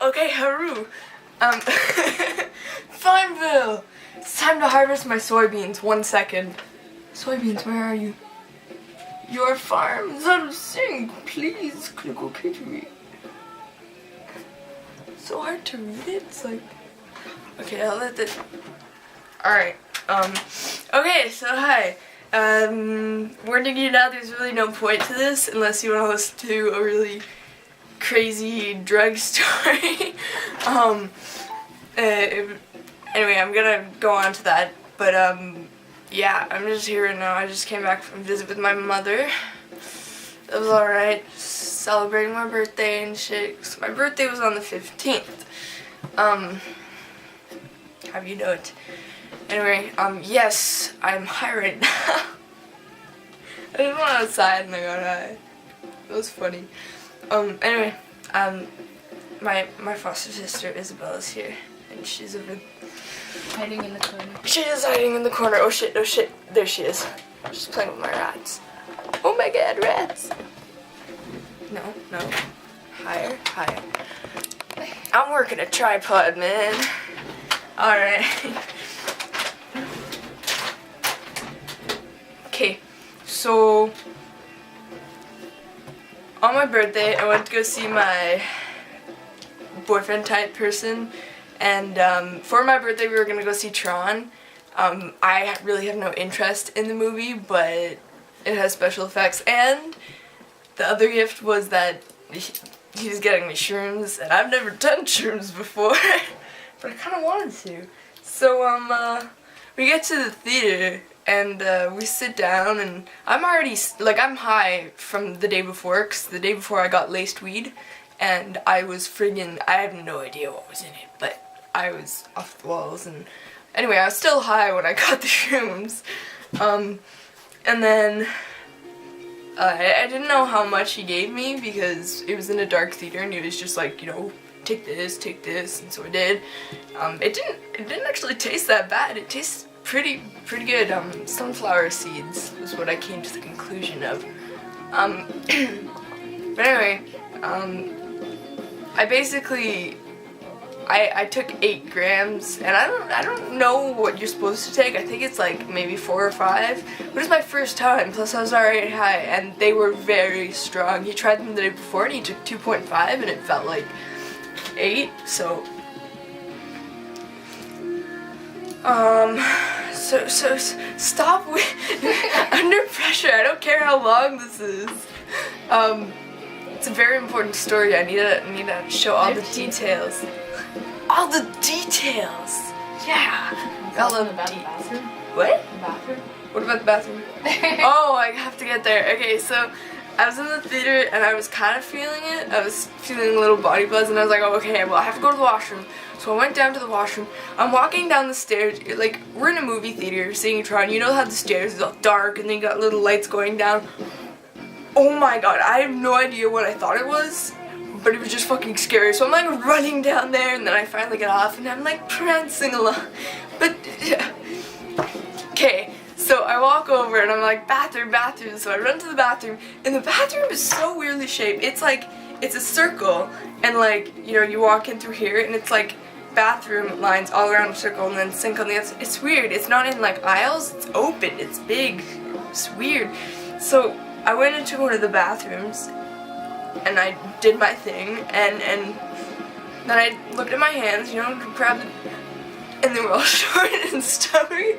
Okay, Haru. Farmville! It's time to harvest my soybeans. 1 second. Soybeans, where are you? Your farm is out of sync. Please click OK to read. So hard to read it. It's like, okay, I'll let this. Alright. Okay, so hi. Warning you now, there's really no point to this unless you want to listen to a really crazy drug story. Anyway, I'm gonna go on to that, but yeah, I'm just here right now. I just came back from a visit with my mother. It was alright, celebrating my birthday and shit. So my birthday was on the 15th. Have you know it? Anyway, yes, I'm high right now. I just went outside and I got high. It was funny. Anyway, my foster sister Isabella's here, and she's hiding in the corner. She is hiding in the corner. Oh shit, there she is. She's playing with my rats. Oh my god, rats! No. Higher. I'm working a tripod, man. Alright. Okay, so on my birthday, I went to go see my boyfriend type person, and for my birthday we were gonna go see Tron. I really have no interest in the movie, but it has special effects, and the other gift was that he was getting me shrooms, and I've never done shrooms before, but I kind of wanted to. So we get to the theater, and we sit down, and I'm already, I'm high from the day before, because the day before I got laced weed, and I have no idea what was in it, but I was off the walls, and anyway, I was still high when I got the shrooms, and then I didn't know how much he gave me, because it was in a dark theater, and he was just like, you know, take this, and so I did. It didn't actually taste that bad. It tastes pretty good. Sunflower seeds was what I came to the conclusion of. But anyway, I took 8 grams, and I don't know what you're supposed to take. I think it's like maybe 4 or 5, but it's my first time, plus I was already high, and they were very strong. He tried them the day before, and he took 2.5, and it felt like 8, so stop under pressure. I don't care how long this is. It's a very important story. I need to show all the details. All the details. Yeah. I love the bathroom. What? The bathroom. What about the bathroom? Oh, I have to get there. Okay, so I was in the theater and I was kind of feeling it. I was feeling a little body buzz, and I was like, oh, okay, well, I have to go to the washroom. So I went down to the washroom. I'm walking down the stairs. Like, we're in a movie theater seeing Tron. You know how the stairs is all dark and then you got little lights going down. Oh my god, I have no idea what I thought it was, but it was just fucking scary. So I'm like running down there, and then I finally get off and I'm like prancing along. But, okay. So I walk over and I'm like, bathroom. So I run to the bathroom, and the bathroom is so weirdly shaped. It's like, it's a circle, and like, you know, you walk in through here, and it's like bathroom lines all around the circle, and then sink on the outside. It's weird. It's not in like aisles. It's open. It's big. It's weird. So I went into one of the bathrooms, and I did my thing, and then I looked at my hands, you know, grabbed it, and they were all short and stubby.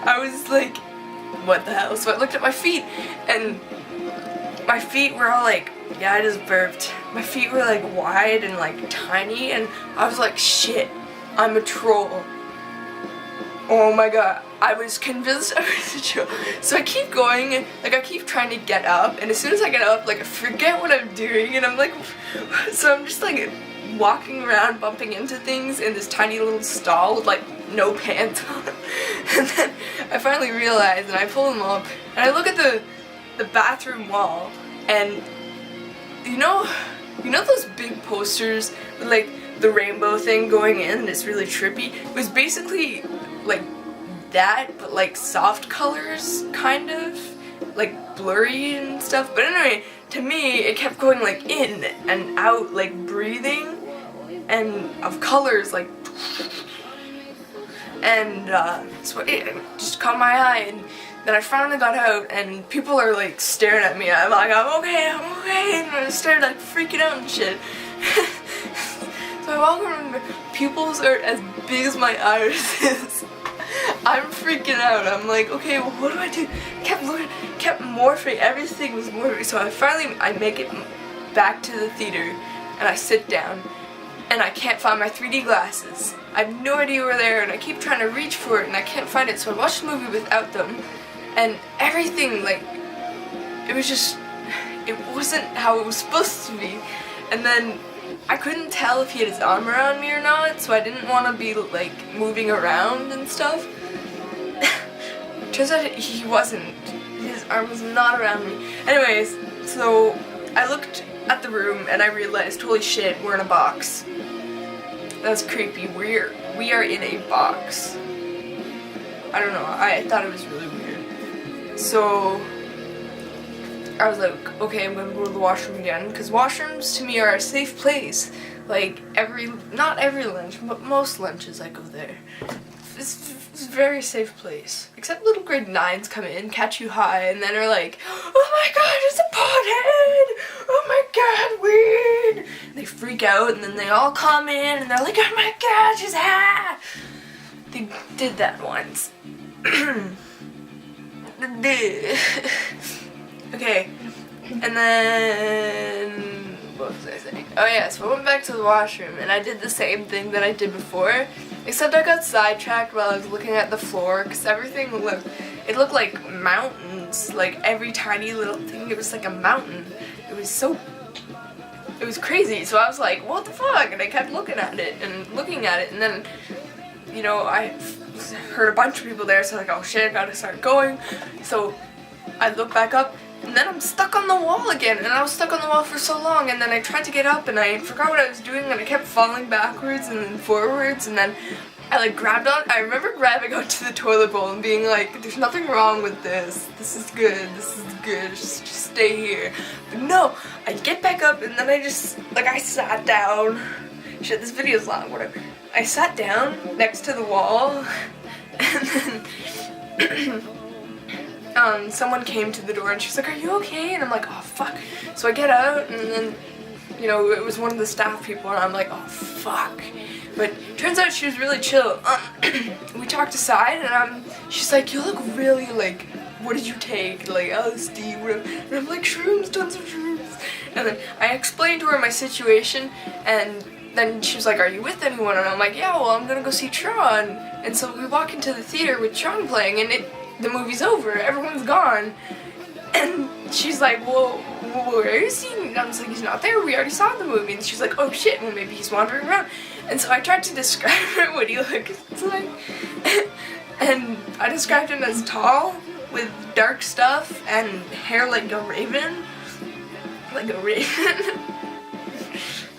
I was like, what the hell? So I looked at my feet, and my feet were all like, yeah, I just burped. My feet were like wide and like tiny, and I was like, shit, I'm a troll. Oh my god, I was convinced I was a troll. So I keep going, and like I keep trying to get up, and as soon as I get up, like I forget what I'm doing, and I'm like, so I'm just like walking around bumping into things in this tiny little stall with like no pants on. And then I finally realize, and I pull them up, and I look at the bathroom wall, and you know those big posters with like the rainbow thing going in, and it's really trippy? It was basically like that, but like soft colors, kind of like blurry and stuff. But anyway, to me, it kept going like in and out, like breathing, and of colors, like, and so it just caught my eye, and then I finally got out, and people are like staring at me. I'm like, I'm okay, and I started like freaking out and shit. So I walk around, pupils are as big as my irises. I'm freaking out. I'm like, okay, well, what do I do? Kept morphing. Everything was morphing. So I make it back to the theater, and I sit down, and I can't find my 3D glasses. I have no idea where they are, and I keep trying to reach for it, and I can't find it. So I watched the movie without them, and everything, like, it wasn't how it was supposed to be. And then I couldn't tell if he had his arm around me or not, so I didn't want to be like moving around and stuff. Turns out he wasn't. His arm was not around me. Anyways, so I looked at the room and I realized, holy shit, we're in a box. That's creepy. We are in a box. I don't know. I thought it was really weird. So I was like, okay, I'm gonna go to the washroom again, because washrooms to me are a safe place. Like, not every lunch, but most lunches I go there. It's a very safe place. Except little grade 9s come in, catch you high, and then are like, oh my god, it's a pothead! Oh my god, weird! They freak out, and then they all come in, and they're like, oh my god, she's high! They did that once. Okay, and then, what was I saying? Oh yeah, so I went back to the washroom, and I did the same thing that I did before, except I got sidetracked while I was looking at the floor, because everything looked like mountains, like every tiny little thing, it was like a mountain. It was crazy, so I was like, what the fuck, and I kept looking at it, and then, you know, I heard a bunch of people there, so I was like, oh shit, I gotta start going, so I look back up, and then I'm stuck on the wall again, and I was stuck on the wall for so long, and then I tried to get up, and I forgot what I was doing, and I kept falling backwards and then forwards, and then I like I remember grabbing onto the toilet bowl and being like, there's nothing wrong with this, this is good, just stay here. But no, I get back up, and then I sat down, shit, this video's long, whatever. I sat down next to the wall, and then someone came to the door and she's like, are you okay? And I'm like, oh fuck. So I get out, and then, you know, it was one of the staff people, and I'm like, oh fuck. But turns out she was really chill. We talked aside, and she's like, you look really, like, what did you take? Like, LSD, whatever. And I'm like, shrooms, tons of shrooms. And then I explained to her my situation, and then she was like, are you with anyone? And I'm like, yeah, well, I'm gonna go see Tron. And so we walk into the theater with Tron playing, and the movie's over, everyone's gone. And she's like, well, where is he? And I was like, he's not there, we already saw the movie. And she's like, oh shit, well maybe he's wandering around. And so I tried to describe what he looks like. And I described him as tall, with dark stuff, and hair like a raven. Like a raven.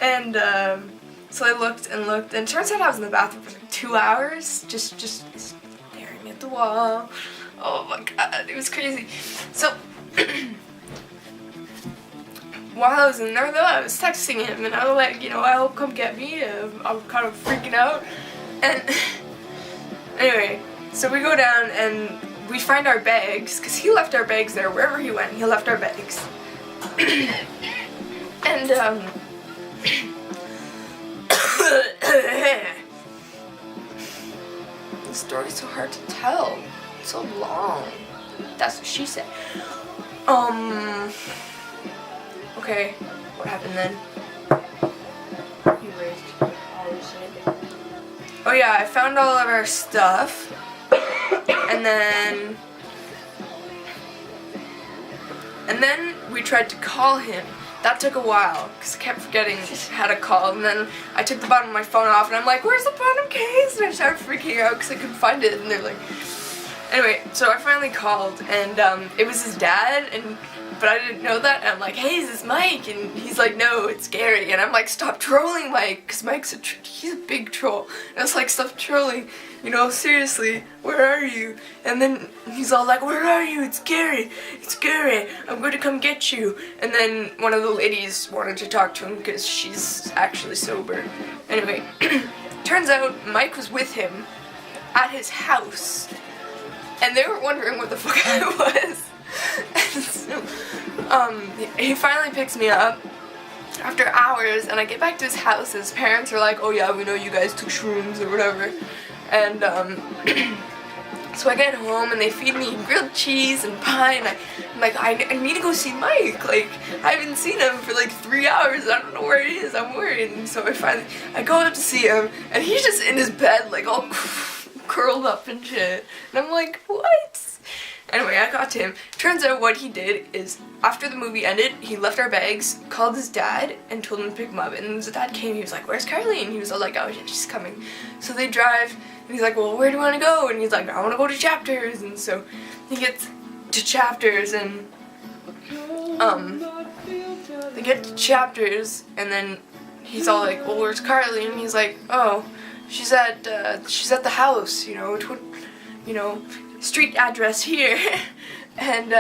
And so I looked, and it turns out I was in the bathroom for like 2 hours, just staring at the wall. Oh my god, it was crazy. So, while I was in there though, I was texting him, and I was like, you know, I hope come get me. I'm kind of freaking out. And anyway, so we go down and we find our bags, because he left our bags there. Wherever he went, he left our bags. And the story's so hard to tell. It's so long. That's what she said. Okay, what happened then? You raised all this shit. Oh yeah, I found all of our stuff. And then we tried to call him. That took a while, because I kept forgetting how to call, and then I took the bottom of my phone off, and I'm like, where's the bottom case? And I started freaking out, because I couldn't find it, and they're like... Anyway, so I finally called, and it was his dad, but I didn't know that, and I'm like, hey, is this Mike? And he's like, no, it's Gary. And I'm like, stop trolling Mike, because Mike's he's a big troll. And I was like, stop trolling, you know, seriously, where are you? And then he's all like, where are you? It's Gary, I'm going to come get you. And then one of the ladies wanted to talk to him because she's actually sober. Anyway, turns out Mike was with him at his house, and they were wondering what the fuck I was. And so, he finally picks me up after hours, and I get back to his house. His parents are like, oh yeah, we know you guys took shrooms or whatever. And so I get home and they feed me grilled cheese and pie, and I'm like, I need to go see Mike. Like, I haven't seen him for like 3 hours. I don't know where he is. I'm worried. And so I go up to see him, and he's just in his bed, like all curled up and shit. And I'm like, what? Anyway, I got to him. Turns out what he did is, after the movie ended, he left our bags, called his dad, and told him to pick him up. And his dad came, he was like, where's Carly? And he was all like, oh yeah, she's coming. So they drive, and he's like, well, where do you want to go? And he's like, I want to go to Chapters. And so he gets to Chapters, and they get to Chapters, and then he's all like, well, where's Carly? And he's like, oh, she's at the house, you know, street address here. And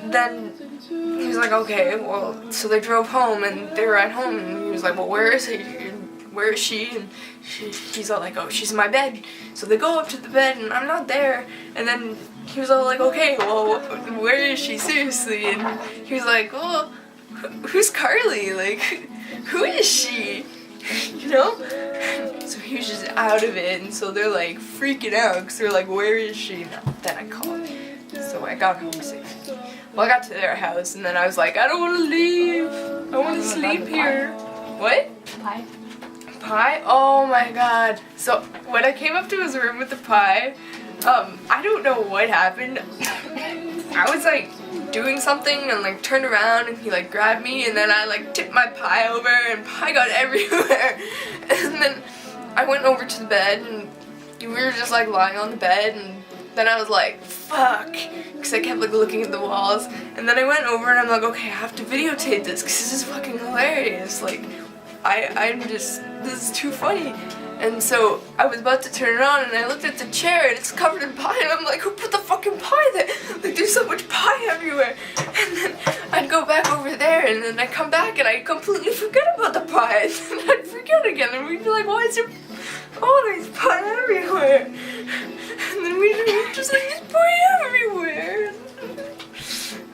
then he was like, okay, well, so they drove home, and they were at home, and he was like, well, where is he? Where is she? And he's all like, oh, she's in my bed. So they go up to the bed, and I'm not there. And then he was all like, okay, well, where is she, seriously? And he was like, well, who's Carly? Like, who is she? You know? So he was just out of it, and so they're like freaking out, because they're like, where is she? And then I called. So I got home safely. Well, I got to their house, and then I was like, I don't want to leave. I want to sleep here. What? Pie. Pie? Oh my god. So when I came up to his room with the pie, I don't know what happened. I was like doing something and like turned around, and he like grabbed me, and then I like tipped my pie over, and pie got everywhere. And then I went over to the bed, and we were just like lying on the bed, and then I was like, fuck, because I kept like looking at the walls. And then I went over, and I'm like, okay, I have to videotape this, because this is fucking hilarious. Like, this is too funny. And so I was about to turn it on, and I looked at the chair, and it's covered in pie, and I'm like, who put the fucking pie there? Like, there's so much pie everywhere. And then I'd go back over there, and then I'd come back, and I'd completely forget about the pie. And then I'd forget again, and we'd be like, why is there, oh, there's pie everywhere. And then we'd just like, there's pie everywhere.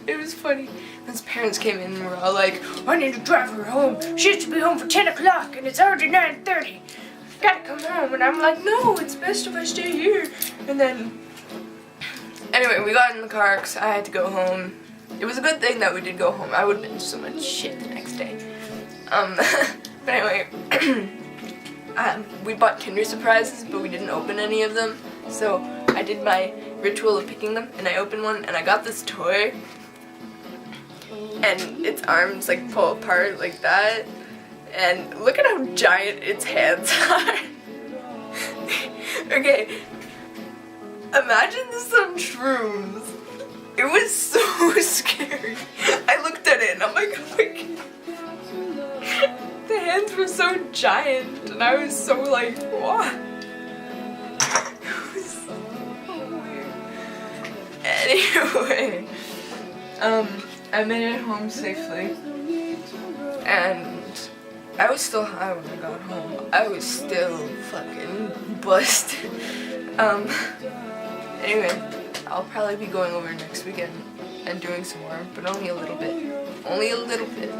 It was funny. His parents came in, and were all like, I need to drive her home. She has to be home for 10 o'clock, and it's already 9:30. Gotta come home. And I'm like, no, it's best if I stay here. And then, anyway, we got in the car because I had to go home. It was a good thing that we did go home. I would have been so much shit the next day. But anyway, we bought Kinder Surprises, but we didn't open any of them. So I did my ritual of picking them, and I opened one, and I got this toy, and its arms like pull apart like that. And look at how giant its hands are. Okay, imagine this on shrooms. It was so scary. I looked at it and I'm like, oh my god. The hands were so giant, and I was so like, what? It was so weird. Anyway, I made it home safely, and I was still high when I got home. I was still fucking buzzed. Anyway, I'll probably be going over next weekend and doing some more, but only a little bit. Only a little bit.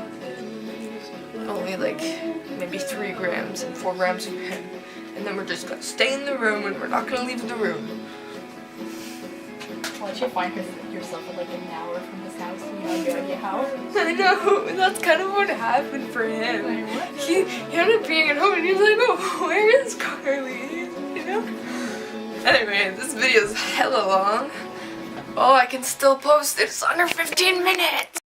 Only like maybe 3 grams and 4 grams of hemp. And then we're just gonna stay in the room, and we're not gonna leave the room. Once you find yourself at like an hour from his house, and you have no idea how. I know, that's kind of what happened for him. He ended up being at home, and he was like, oh, where is Carly? You know? Anyway, this video is hella long. Oh, I can still post it. It's under 15 minutes.